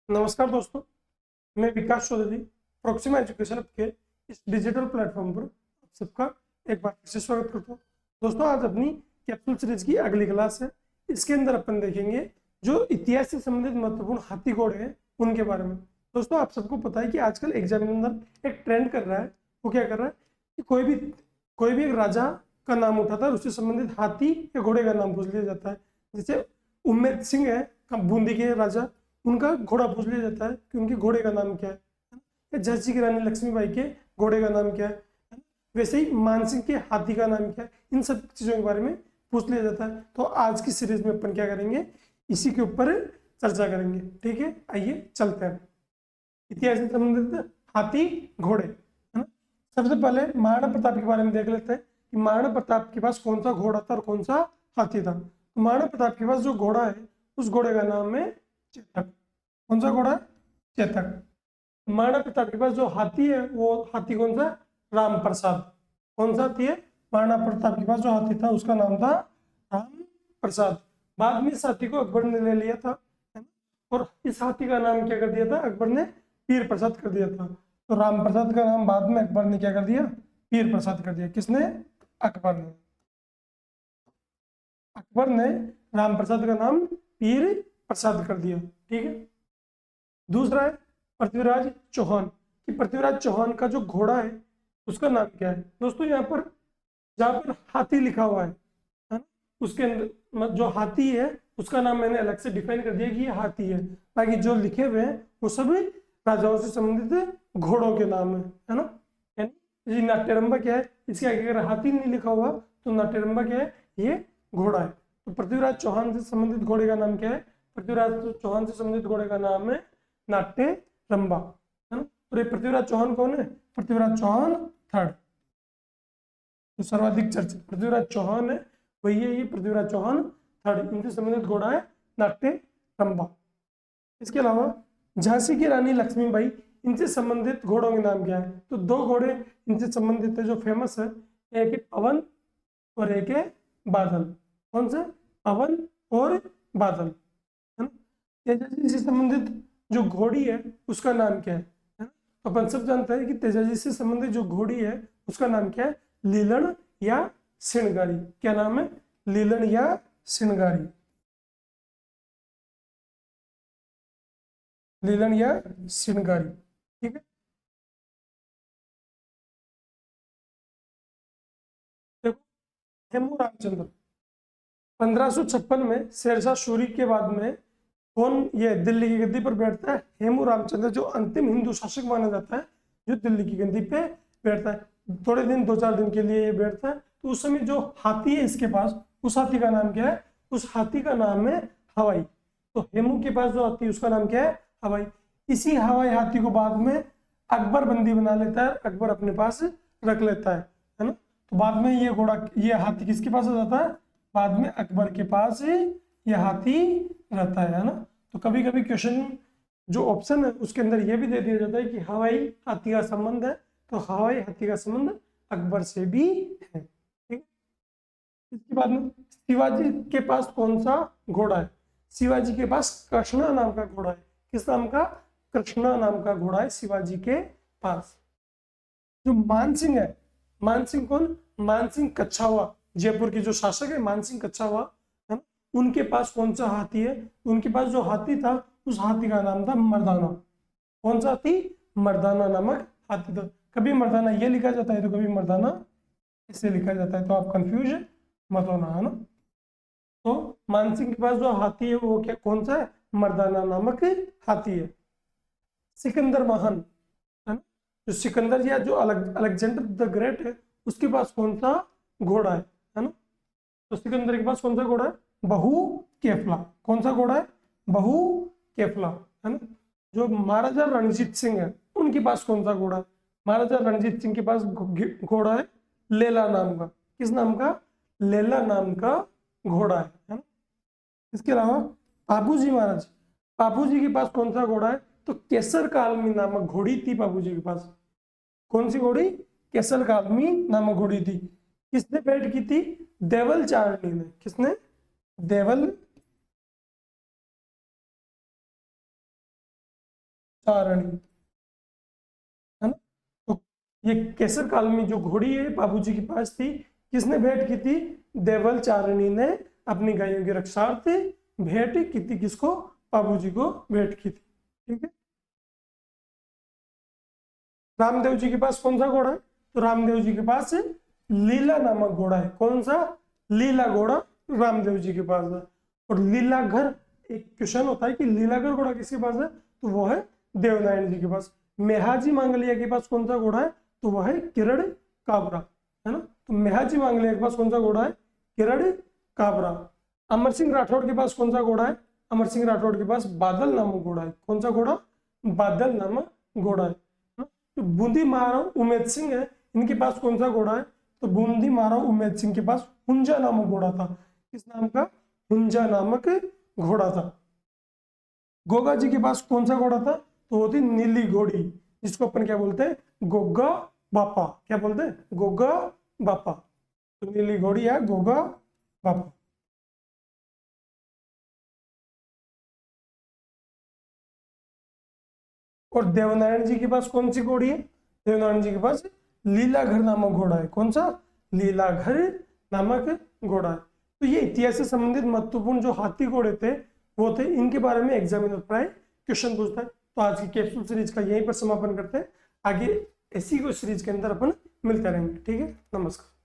नमस्कार दोस्तों, मैं विकास चौधरी प्रोक्सिमा एजुकेशन के इस डिजिटल प्लेटफॉर्म पर आप सबका एक बार फिर से स्वागत करता हूँ। दोस्तों, आज अपनी कैप्सूल सीरीज की अगली क्लास है। इसके अंदर अपन देखेंगे जो इतिहास से संबंधित महत्वपूर्ण हाथी घोड़े हैं उनके बारे में। दोस्तों, आप सबको पता है कि आजकल एग्जाम के अंदर एक ट्रेंड कर रहा है। वो क्या कर रहा है कि कोई भी एक राजा का नाम उठाता है, उससे संबंधित हाथी या घोड़े का नाम पूछ लिया जाता है। जैसे उम्मेद सिंह है बूंदी के राजा, उनका घोड़ा पूछ लिया जाता है कि उनके घोड़े का नाम क्या है। या झांसी की रानी लक्ष्मीबाई के घोड़े का नाम क्या है। वैसे ही मानसिंह के हाथी का नाम क्या है। इन सब चीजों के बारे में पूछ लिया जाता है। तो आज की सीरीज में अपन क्या करेंगे, इसी के ऊपर चर्चा करेंगे। ठीक है, आइए चलते हैं। इतिहास से संबंधित हाथी घोड़े, है ना। सबसे पहले महाराणा प्रताप के बारे में देख लेते हैं कि महाराणा प्रताप के पास कौन सा घोड़ा था और कौन सा हाथी था। तो महाराणा प्रताप के पास जो घोड़ा है, उस घोड़े का नाम है चेतक। कौन सा घोड़ा? चेतक। महाराणा प्रताप के पास जो हाथी है, वो हाथी कौन सा? राम प्रसाद। कौन सा हाथी है? महाराणा प्रताप के पास जो हाथी था उसका नाम था राम प्रसाद। बाद में इस हाथी को अकबर ने ले लिया था, है ना? और इस हाथी का नाम क्या कर दिया था अकबर ने? पीर प्रसाद कर दिया था। तो राम प्रसाद का नाम बाद में अकबर ने क्या कर दिया? पीर प्रसाद कर दिया। किसने? अकबर ने। अकबर ने राम प्रसाद का नाम पीर प्रसाद कर दिया। ठीक है। दूसरा है पृथ्वीराज चौहान। कि पृथ्वीराज चौहान का जो घोड़ा है उसका नाम क्या है। दोस्तों, यहाँ पर जहाँ पर हाथी लिखा हुआ है ना, उसके अंदर जो हाथी है उसका नाम मैंने अलग से डिफाइन कर दिया कि ये हाथी है। बाकी जो लिखे हुए हैं वो सभी राजाओं से संबंधित घोड़ों के नाम है ना। यानी ये नाट्यरंबा क्या है, इसके आगे अगर हाथी नहीं लिखा हुआ तो नाट्यरंबा क्या है? ये घोड़ा है। तो पृथ्वीराज चौहान से संबंधित घोड़े का नाम क्या है? पृथ्वीराज चौहान से संबंधित घोड़े का नाम है नाट्य रंबा, है ना। और ये पृथ्वीराज चौहान कौन है? पृथ्वीराज चौहान थर्ड, जो सर्वाधिक चर्चित पृथ्वीराज चौहान है वही है ये पृथ्वीराज चौहान थर्ड। इनसे संबंधित घोड़ा है नाट्य रंबा। इसके अलावा झांसी की रानी लक्ष्मीबाई, इनसे संबंधित घोड़ों के नाम क्या है? तो दो घोड़े इनसे संबंधित है जो फेमस है, एक है पवन और एक है बादल। कौन सा? पवन और बादल, है ना। तेजाजी से संबंधित जो घोड़ी है उसका नाम क्या है ना। तो अपन सब जानते हैं कि तेजाजी से संबंधित जो घोड़ी है उसका नाम क्या है? लीलन या सिणगारी। क्या नाम है? लीलन या सिणगारी। लीलन या सिणगारी। ठीक है। देखो, हेमू रामचंद्र 1556 में शेरशाह सूरी के बाद में कौन ये दिल्ली की गद्दी पर बैठता है? हेमू रामचंद्र, जो अंतिम हिंदू शासक माना जाता है, जो दिल्ली की गद्दी पे बैठता है। थोड़े दिन, 2-4 दिन के लिए ये बैठता है। तो उस समय जो हाथी है इसके पास, उस हाथी का नाम क्या है? उस हाथी का नाम है हवाई। तो हेमू के पास जो हाथी है उसका नाम क्या है? हवाई। इसी हवाई हाथी को बाद में अकबर बंदी बना लेता है, अकबर अपने पास रख लेता है ना। तो बाद में ये घोड़ा, ये हाथी किसके पास आ जाता है? बाद में अकबर के पास ये हाथी रहता है ना। तो कभी कभी क्वेश्चन जो ऑप्शन है उसके अंदर ये भी दे दिया जाता है कि हवाई हाथी का संबंध है, तो हवाई हाथी का संबंध अकबर से भी है। ठीक है। इसके बाद में शिवाजी के पास कौन सा घोड़ा है? शिवाजी के पास कृष्णा नाम का घोड़ा है। किस नाम का? कृष्णा नाम का घोड़ा है शिवाजी के पास। जो मानसिंह है, मानसिंह कौन? मानसिंह कच्छावा, जयपुर के जो शासक है मानसिंह कच्छावा, है ना। उनके पास कौन सा हाथी है? उनके पास जो हाथी था उस हाथी का नाम था मर्दाना। कौन सा हाथी? मर्दाना नामक हाथी था। कभी मर्दाना ये लिखा जाता है तो कभी मर्दाना इससे लिखा जाता है, तो आप कंफ्यूज मत होना, है ना। तो मानसिंह के पास जो हाथी है वो क्या, कौन सा है? मर्दाना नामक हाथी है। सिकंदर महान, है ना, जो सिकंदर या जो अलेक्जेंडर द ग्रेट है उसके पास कौन सा घोड़ा है ना। तो सिकंदर के पास कौन सा घोड़ा है? बहु केफला। कौन सा घोड़ा है? बहु केफला, है ना। जो महाराजा रणजीत सिंह है उनके पास कौन सा घोड़ा है? महाराजा रणजीत सिंह के पास घोड़ा है लेला नाम का। किस नाम का? लेला नाम का घोड़ा है ना। इसके अलावा बाबूजी महाराज, बाबूजी के पास कौन सा घोड़ा है? तो केसर कालमी नामक घोड़ी थी बाबूजी के पास। कौन सी घोड़ी? केसर कालमी नामक घोड़ी थी। किसने भेंट की थी? देवल चारणी ने। किसने? देवल चारणी, है ना। तो ये केसर काल में जो घोड़ी है बाबूजी के पास थी, किसने भेंट की थी? देवल चारणी ने अपनी गायों की रक्षार्थ भेंट की थी। किसको? बाबूजी को भेंट की थी। ठीक है। रामदेव जी के पास कौन सा घोड़ा है? तो रामदेव जी के पास लीला नामक घोड़ा है। कौन सा? लीला घोड़ा रामदेव जी के पास है। और लीलाघर, एक क्वेश्चन होता है कि लीलाघर घोड़ा किसके पास है? तो वो है देवनारायण जी के पास। मेहाजी मांगलिया के पास कौन सा घोड़ा है? तो वह है किरण काबरा, है ना। तो मेहाजी मांगलिया के पास कौन सा घोड़ा है? किरण काबरा। अमर सिंह राठौड़ के पास कौन सा घोड़ा है? अमर सिंह राठौड़ के पास बादल नामक घोड़ा है। कौन सा घोड़ा? बादल नामक घोड़ा है। तो बूंदी महाराव उमेद सिंह है, इनके पास कौन सा घोड़ा है? तो बूंदी महाराव उमेद सिंह के पास हुंजा नामक घोड़ा था। किस नाम का? हुंजा नामक घोड़ा था। गोगा जी के पास कौन सा घोड़ा था? तो वो थी नीली घोड़ी, जिसको अपन क्या बोलते हैं? गोगा बापा। क्या बोलते हैं? गोगा बापा। तो नीली घोड़ी है गोगा बापा। और देवनारायण जी के पास कौन सी घोड़ी है? देवनारायण जी के पास लीलाघर नामक घोड़ा है। कौन सा? लीलाघर नामक घोड़ा है। तो ये इतिहास से संबंधित महत्वपूर्ण जो हाथी घोड़े थे वो थे, इनके बारे में एग्जामिनर प्राय क्वेश्चन पूछता है। तो आज की कैप्सूल सीरीज का यहीं पर समापन करते हैं। आगे ऐसी कोई सीरीज के अंदर अपन मिलते रहेंगे। ठीक है, नमस्कार।